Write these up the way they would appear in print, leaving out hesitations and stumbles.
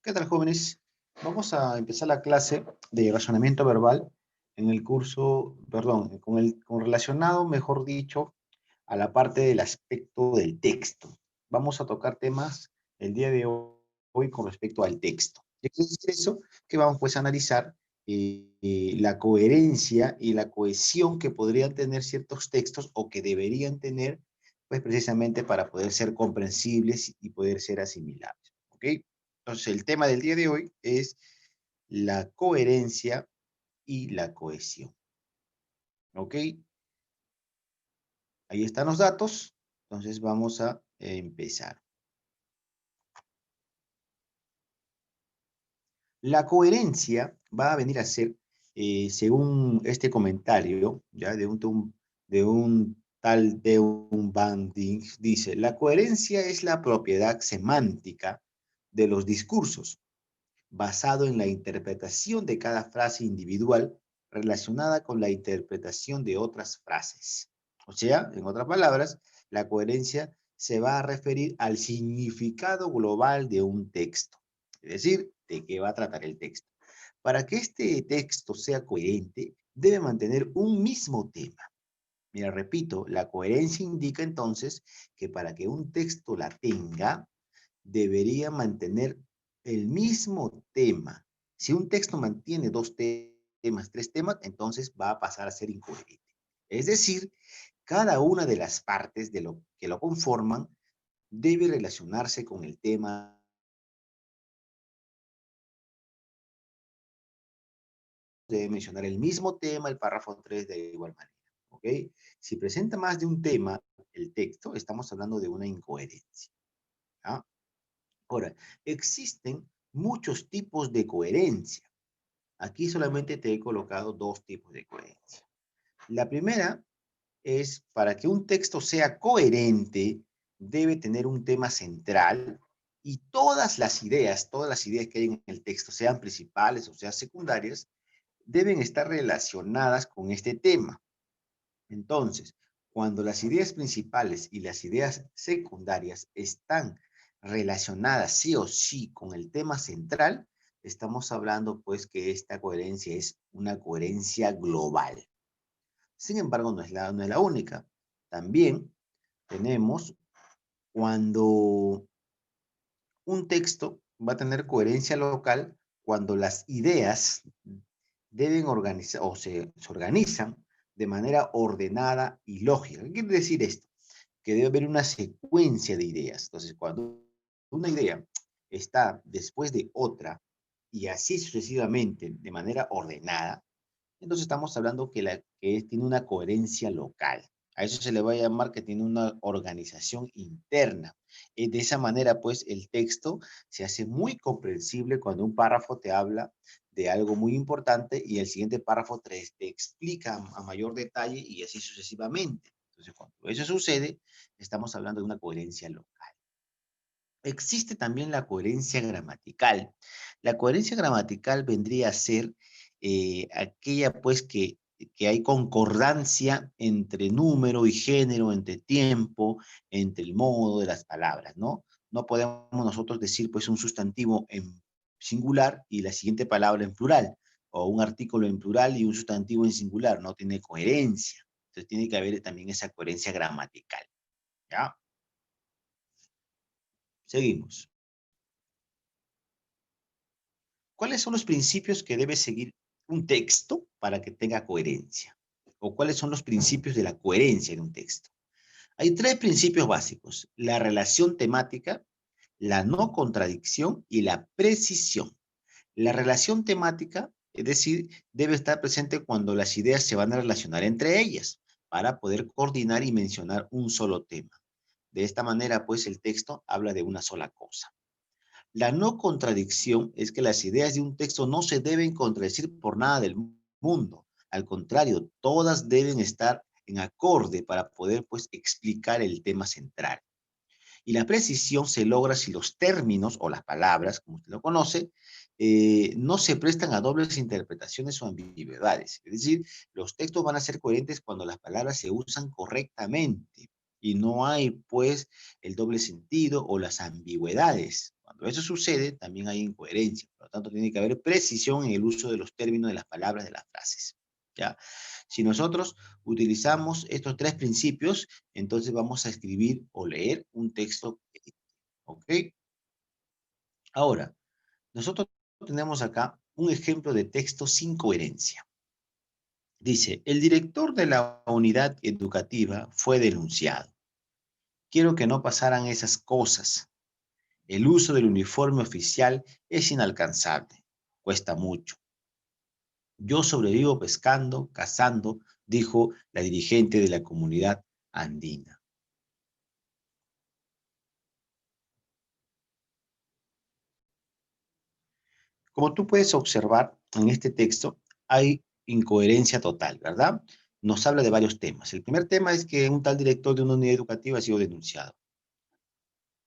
¿Qué tal, jóvenes? Vamos a empezar la clase de razonamiento verbal en el curso, perdón, con relacionado, mejor dicho, a la parte del aspecto del texto. Vamos a tocar temas el día de hoy con respecto al texto. ¿Qué quiere decir eso? Que vamos pues a analizar la coherencia y la cohesión que podrían tener ciertos textos o que deberían tener, pues precisamente para poder ser comprensibles y poder ser asimilables. ¿Ok? Entonces, el tema del día de hoy es la coherencia y la cohesión. ¿Ok? Ahí están los datos. Entonces, vamos a empezar. La coherencia va a venir a ser, según este comentario, ya de un tal de un Banding, dice, la coherencia es la propiedad semántica de los discursos basado en la interpretación de cada frase individual relacionada con la interpretación de otras frases. O sea, en otras palabras, la coherencia se va a referir al significado global de un texto, es decir, de qué va a tratar el texto. Para que este texto sea coherente, debe mantener un mismo tema. Mira, repito, la coherencia indica entonces que para que un texto la tenga, debería mantener el mismo tema. Si un texto mantiene dos temas, tres temas, entonces va a pasar a ser incoherente. Es decir, cada una de las partes de lo que lo conforman debe relacionarse con el tema. Debe mencionar el mismo tema, el párrafo 3 de igual manera. ¿Ok? Si presenta más de un tema el texto, estamos hablando de una incoherencia. ¿Ya? Ahora, existen muchos tipos de coherencia. Aquí solamente te he colocado dos tipos de coherencia. La primera es, para que un texto sea coherente, debe tener un tema central y todas las ideas que hay en el texto, sean principales o sean secundarias, deben estar relacionadas con este tema. Entonces, cuando las ideas principales y las ideas secundarias están relacionadas sí o sí con el tema central, estamos hablando pues que esta coherencia es una coherencia global. Sin embargo, no es la única. También tenemos cuando un texto va a tener coherencia local cuando las ideas deben organizar o se organizan de manera ordenada y lógica. ¿Qué quiere decir esto? Que debe haber una secuencia de ideas. Entonces, cuando una idea está después de otra y así sucesivamente de manera ordenada, entonces estamos hablando que tiene una coherencia local. A eso se le va a llamar que tiene una organización interna. De esa manera, pues, el texto se hace muy comprensible cuando un párrafo te habla de algo muy importante y el siguiente párrafo te explica a mayor detalle y así sucesivamente. Entonces, cuando eso sucede, estamos hablando de una coherencia local. Existe también la coherencia gramatical. La coherencia gramatical vendría a ser aquella pues que hay concordancia entre número y género, entre tiempo, entre el modo de las palabras, ¿no? No podemos nosotros decir pues un sustantivo en singular y la siguiente palabra en plural, o un artículo en plural y un sustantivo en singular, no tiene coherencia. Entonces tiene que haber también esa coherencia gramatical, ¿ya? Seguimos. ¿Cuáles son los principios que debe seguir un texto para que tenga coherencia? ¿O cuáles son los principios de la coherencia en un texto? Hay tres principios básicos: la relación temática, la no contradicción y la precisión. La relación temática, es decir, debe estar presente cuando las ideas se van a relacionar entre ellas para poder coordinar y mencionar un solo tema. De esta manera, pues, el texto habla de una sola cosa. La no contradicción es que las ideas de un texto no se deben contradecir por nada del mundo. Al contrario, todas deben estar en acorde para poder pues explicar el tema central. Y la precisión se logra si los términos o las palabras, como usted lo conoce, no se prestan a dobles interpretaciones o ambigüedades. Es decir, los textos van a ser coherentes cuando las palabras se usan correctamente y no hay pues el doble sentido o las ambigüedades. Cuando eso sucede, también hay incoherencia. Por lo tanto, tiene que haber precisión en el uso de los términos, de las palabras, de las frases. ¿Ya? Si nosotros utilizamos estos tres principios, entonces vamos a escribir o leer un texto. ¿Ok? Ahora, nosotros tenemos acá un ejemplo de texto sin coherencia. Dice, el director de la unidad educativa fue denunciado. Quiero que no pasaran esas cosas. El uso del uniforme oficial es inalcanzable. Cuesta mucho. Yo sobrevivo pescando, cazando, dijo la dirigente de la comunidad andina. Como tú puedes observar en este texto, hay incoherencia total, ¿verdad? Nos habla de varios temas. El primer tema es que un tal director de una unidad educativa ha sido denunciado.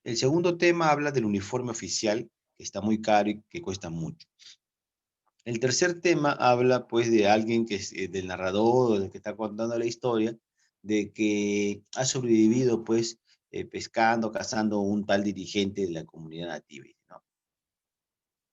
El segundo tema habla del uniforme oficial, que está muy caro y que cuesta mucho. El tercer tema habla, pues, de alguien que es del narrador o del que está contando la historia, de que ha sobrevivido, pues, pescando, cazando un tal dirigente de la comunidad nativa, ¿no?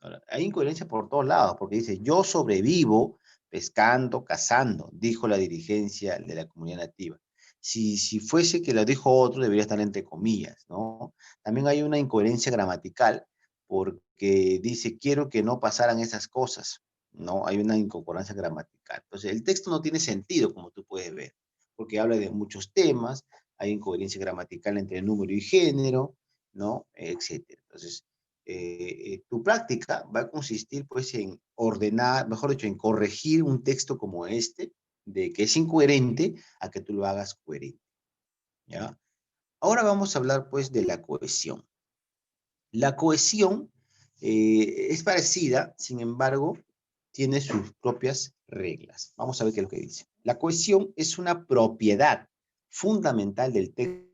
Ahora, hay incoherencia por todos lados, porque dice, yo sobrevivo pescando, cazando, dijo la dirigencia de la comunidad nativa. Si fuese que lo dijo otro, debería estar entre comillas, ¿no? También hay una incoherencia gramatical, porque dice, quiero que no pasaran esas cosas, ¿no? Hay una inconcordancia gramatical. Entonces, el texto no tiene sentido, como tú puedes ver, porque habla de muchos temas, hay incoherencia gramatical entre número y género, ¿no? Etcétera. Entonces, tu práctica va a consistir pues en ordenar, mejor dicho, en corregir un texto como este, de que es incoherente, a que tú lo hagas coherente, ¿ya? Ahora vamos a hablar pues de la cohesión. La cohesión es parecida, sin embargo, tiene sus propias reglas. Vamos a ver qué es lo que dice. La cohesión es una propiedad fundamental del texto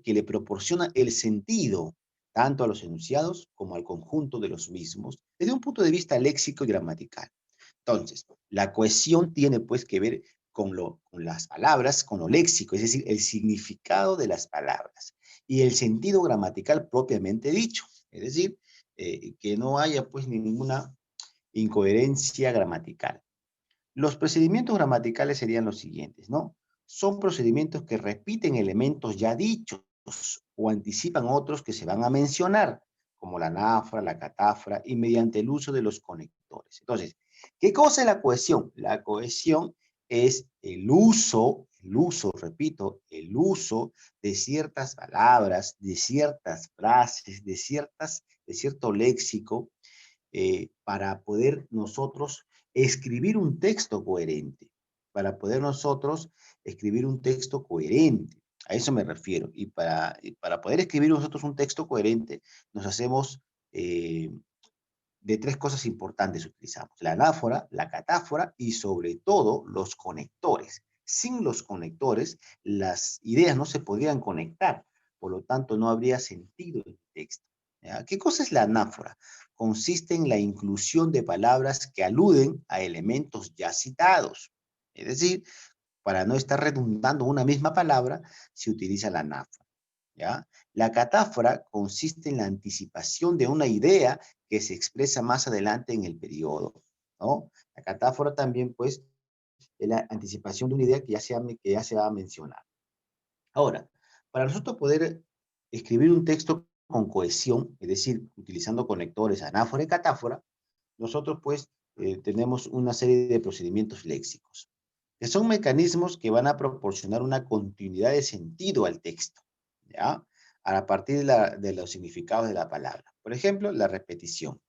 que le proporciona el sentido tanto a los enunciados como al conjunto de los mismos desde un punto de vista léxico y gramatical. Entonces, la cohesión tiene pues que ver con las palabras, con lo léxico, es decir, el significado de las palabras y el sentido gramatical propiamente dicho, es decir, que no haya pues ninguna incoherencia gramatical. Los procedimientos gramaticales serían los siguientes, ¿no? Son procedimientos que repiten elementos ya dichos o anticipan otros que se van a mencionar, como la anáfora, la catáfora, y mediante el uso de los conectores. Entonces, ¿qué cosa es la cohesión? La cohesión es repito, el uso de ciertas palabras, de ciertas frases, de cierto léxico, para poder nosotros escribir un texto coherente, para poder nosotros escribir un texto coherente. A eso me refiero. Y para poder escribir nosotros un texto coherente, nos hacemos de tres cosas importantes utilizamos. La anáfora, la catáfora y sobre todo los conectores. Sin los conectores, las ideas no se podrían conectar, por lo tanto no habría sentido en el texto. ¿Ya? ¿Qué cosa es la anáfora? Consiste en la inclusión de palabras que aluden a elementos ya citados. Es decir, para no estar redundando una misma palabra, se utiliza la anáfora. ¿Ya? La catáfora consiste en la anticipación de una idea que se expresa más adelante en el periodo, ¿no? La catáfora también, pues, es la anticipación de una idea que ya se va a mencionar. Ahora, para nosotros poder escribir un texto con cohesión, es decir, utilizando conectores anáfora y catáfora, nosotros, pues, tenemos una serie de procedimientos léxicos, que son mecanismos que van a proporcionar una continuidad de sentido al texto, ¿ya? A partir de los significados de la palabra. Por ejemplo, la repetición.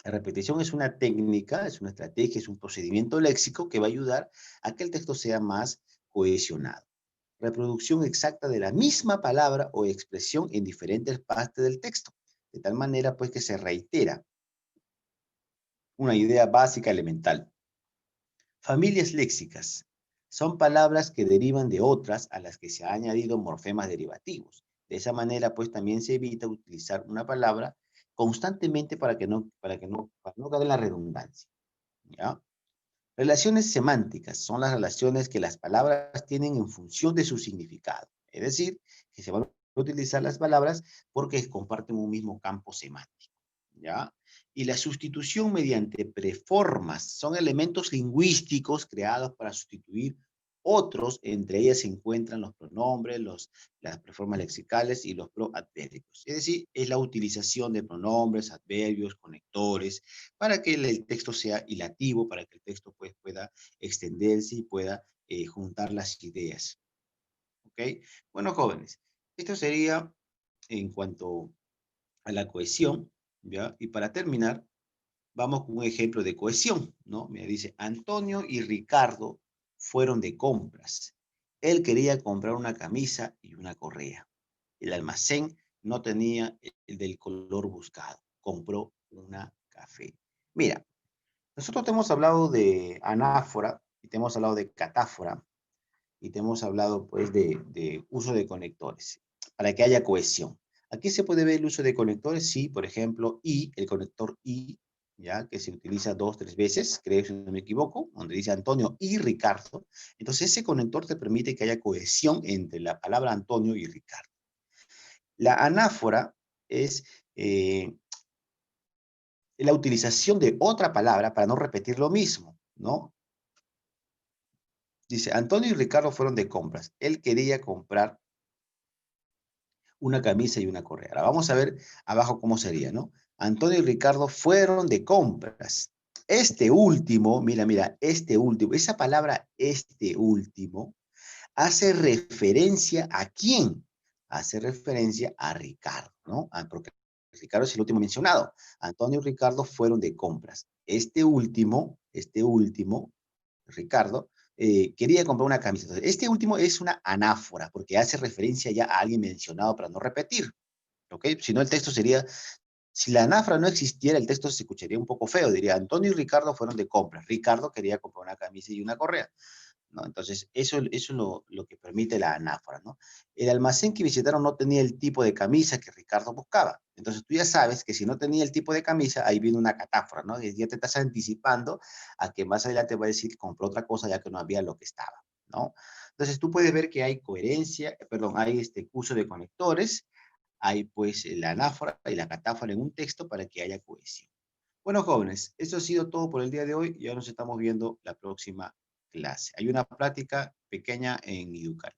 La repetición es una técnica, es una estrategia, es un procedimiento léxico que va a ayudar a que el texto sea más cohesionado. Reproducción exacta de la misma palabra o expresión en diferentes partes del texto, de tal manera pues que se reitera una idea básica elemental. Familias léxicas son palabras que derivan de otras a las que se han añadido morfemas derivativos. De esa manera, pues también se evita utilizar una palabra constantemente para no caer en la redundancia, ¿ya? Relaciones semánticas son las relaciones que las palabras tienen en función de su significado. Es decir, que se van a utilizar las palabras porque comparten un mismo campo semántico, ¿ya? Y la sustitución mediante preformas son elementos lingüísticos creados para sustituir otros, entre ellas se encuentran los pronombres, las preformas lexicales y los proadverbios. Es decir, es la utilización de pronombres, adverbios, conectores, para que el texto sea hilativo, para que el texto pues, pueda extenderse y pueda juntar las ideas. ¿Ok? Bueno, jóvenes, esto sería en cuanto a la cohesión, ¿ya? Y para terminar, vamos con un ejemplo de cohesión, ¿no? Me dice, Antonio y Ricardo fueron de compras. Él quería comprar una camisa y una correa. El almacén no tenía el del color buscado. Compró una café. Mira, nosotros te hemos hablado de anáfora y te hemos hablado de catáfora y te hemos hablado pues de uso de conectores para que haya cohesión. Aquí se puede ver el uso de conectores, sí, por ejemplo, y el conector y, ya que se utiliza 2, 3 veces, creo si no me equivoco, donde dice Antonio y Ricardo. Entonces ese conector te permite que haya cohesión entre la palabra Antonio y Ricardo. La anáfora es la utilización de otra palabra para no repetir lo mismo, ¿no? Dice, Antonio y Ricardo fueron de compras. Él quería comprar una camisa y una correa. Ahora vamos a ver abajo cómo sería, ¿no? Antonio y Ricardo fueron de compras. Este último, mira, este último, esa palabra este último hace referencia a quién? Hace referencia a Ricardo, ¿no? Porque Ricardo es el último mencionado. Antonio y Ricardo fueron de compras. Este último, Ricardo, quería comprar una camisa. Entonces, este último es una anáfora, porque hace referencia ya a alguien mencionado para no repetir, ¿ok? Si no, el texto sería, si la anáfora no existiera, el texto se escucharía un poco feo. Diría, Antonio y Ricardo fueron de compras. Ricardo quería comprar una camisa y una correa, ¿no? Entonces, eso es lo que permite la anáfora, ¿no? El almacén que visitaron no tenía el tipo de camisa que Ricardo buscaba. Entonces, tú ya sabes que si no tenía el tipo de camisa, ahí viene una catáfora, ¿no? Y ya te estás anticipando a que más adelante va a decir que compró otra cosa ya que no había lo que estaba, ¿no? Entonces, tú puedes ver que hay coherencia, perdón, hay este uso de conectores, hay pues la anáfora y la catáfora en un texto para que haya cohesión. Bueno, jóvenes, eso ha sido todo por el día de hoy. Ya nos estamos viendo la próxima clase. Hay una práctica pequeña en Educar.